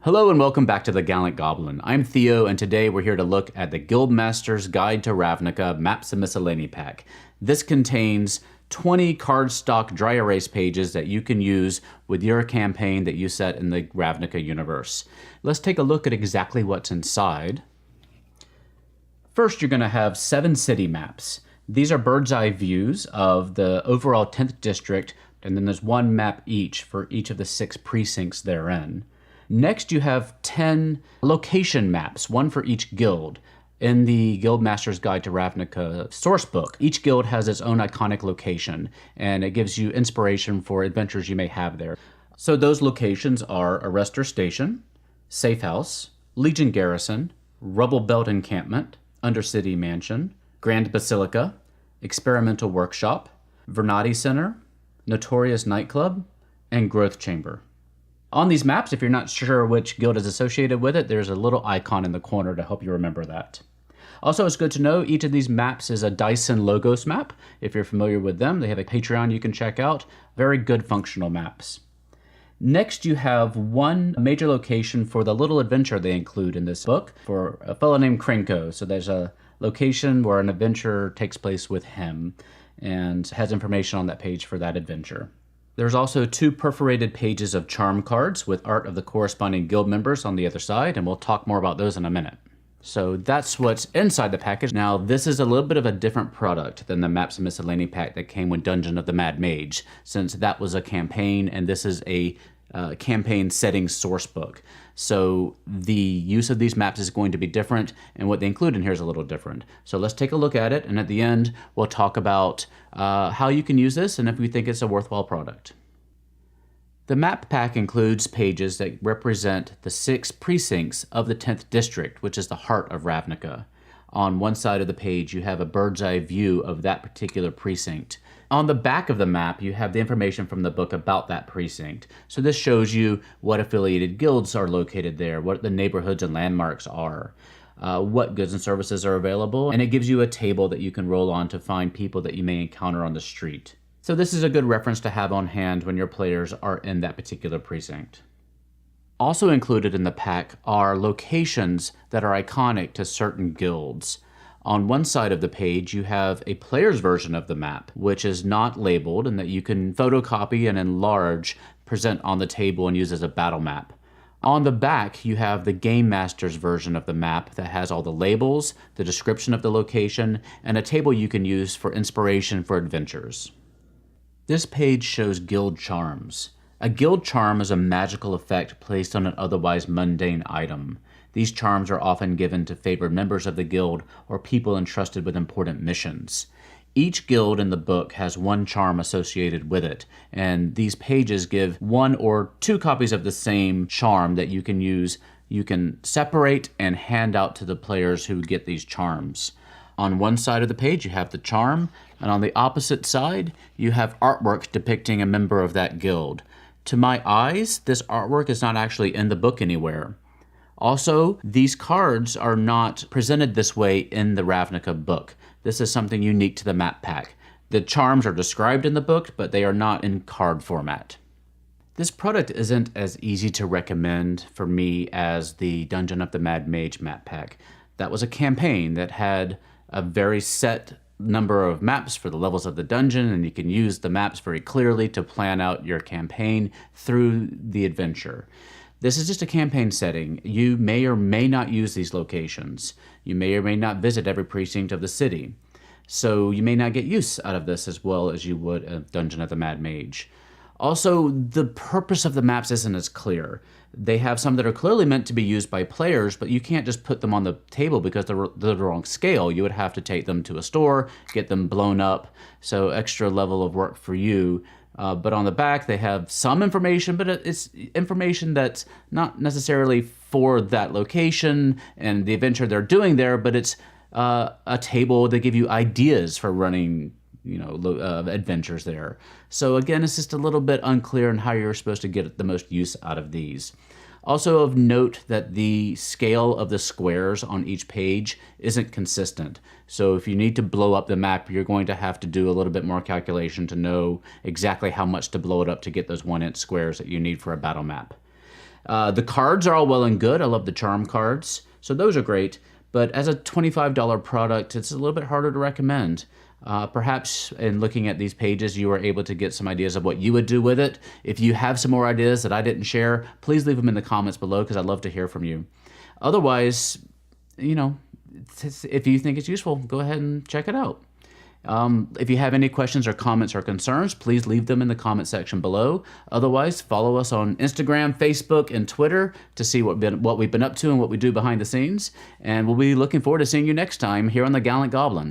Hello and welcome back to the Gallant Goblin. I'm Theo, and today we're here to look at the Guildmasters Guide to Ravnica Maps and Miscellany pack. This contains 20 cardstock dry erase pages that you can use with your campaign that you set in the Ravnica universe. Let's take a look at exactly what's inside. First, you're going to have 7 city maps. These are bird's eye views of the overall 10th district, and then there's one map each for each of the 6 precincts therein. Next, you have 10 location maps, one for each guild. In the Guildmasters Guide to Ravnica sourcebook, each guild has its own iconic location, and it gives you inspiration for adventures you may have there. So those locations are Arrestor Station, Safe House, Legion Garrison, Rubble Belt Encampment, Undercity Mansion, Grand Basilica, Experimental Workshop, Vernati Center, Notorious Nightclub, and Growth Chamber. On these maps, if you're not sure which guild is associated with it, there's a little icon in the corner to help you remember that. Also, it's good to know each of these maps is a Dyson Logos map. If you're familiar with them, they have a Patreon you can check out. Very good functional maps. Next, you have one major location for the little adventure they include in this book for a fellow named Krenko. So there's a location where an adventure takes place with him and has information on that page for that adventure. There's also 2 perforated pages of charm cards with art of the corresponding guild members on the other side, and we'll talk more about those in a minute. So that's what's inside the package. Now, this is a little bit of a different product than the Maps and Miscellany pack that came with Dungeon of the Mad Mage, since that was a campaign and this is a campaign setting source book. So the use of these maps is going to be different, and what they include in here is a little different. So let's take a look at it, and at the end, we'll talk about how you can use this and if we think it's a worthwhile product. The map pack includes pages that represent the 6 precincts of the 10th district, which is the heart of Ravnica. On one side of the page, you have a bird's eye view of that particular precinct. On the back of the map, you have the information from the book about that precinct. So this shows you what affiliated guilds are located there, what the neighborhoods and landmarks are, what goods and services are available, and it gives you a table that you can roll on to find people that you may encounter on the street. So this is a good reference to have on hand when your players are in that particular precinct. Also included in the pack are locations that are iconic to certain guilds. On one side of the page, you have a player's version of the map, which is not labeled and that you can photocopy and enlarge, present on the table, and use as a battle map. On the back, you have the Guildmasters version of the map that has all the labels, the description of the location, and a table you can use for inspiration for adventures. This page shows guild charms. A guild charm is a magical effect placed on an otherwise mundane item. These charms are often given to favored members of the guild or people entrusted with important missions. Each guild in the book has one charm associated with it, and these pages give 1 or 2 copies of the same charm that you can use. You can separate and hand out to the players who get these charms. On one side of the page, you have the charm, and on the opposite side, you have artwork depicting a member of that guild. To my eyes, this artwork is not actually in the book anywhere. Also, these cards are not presented this way in the Ravnica book. This is something unique to the map pack. The charms are described in the book, but they are not in card format. This product isn't as easy to recommend for me as the Dungeon of the Mad Mage map pack. That was a campaign that had a very set number of maps for the levels of the dungeon, and you can use the maps very clearly to plan out your campaign through the adventure. This is just a campaign setting. You may or may not use these locations. You may or may not visit every precinct of the city. So you may not get use out of this as well as you would a Dungeon of the Mad Mage. Also, the purpose of the maps isn't as clear. They have some that are clearly meant to be used by players, but you can't just put them on the table because they're the wrong scale. You would have to take them to a store, get them blown up, so extra level of work for you. But on the back, they have some information, but it's information that's not necessarily for that location and the adventure they're doing there, but it's a table that give you ideas for running adventures there. So again, it's just a little bit unclear on how you're supposed to get the most use out of these. Also of note that the scale of the squares on each page isn't consistent. So if you need to blow up the map, you're going to have to do a little bit more calculation to know exactly how much to blow it up to get those 1-inch squares that you need for a battle map. The cards are all well and good. I love the charm cards, so those are great. But as a $25 product, it's a little bit harder to recommend. Perhaps in looking at these pages, you were able to get some ideas of what you would do with it. If you have some more ideas that I didn't share, please leave them in the comments below because I'd love to hear from you. Otherwise, you know, if you think it's useful, go ahead and check it out. If you have any questions or comments or concerns, please leave them in the comment section below. Otherwise, follow us on Instagram, Facebook, and Twitter to see what we've been up to and what we do behind the scenes. And we'll be looking forward to seeing you next time here on the Gallant Goblin.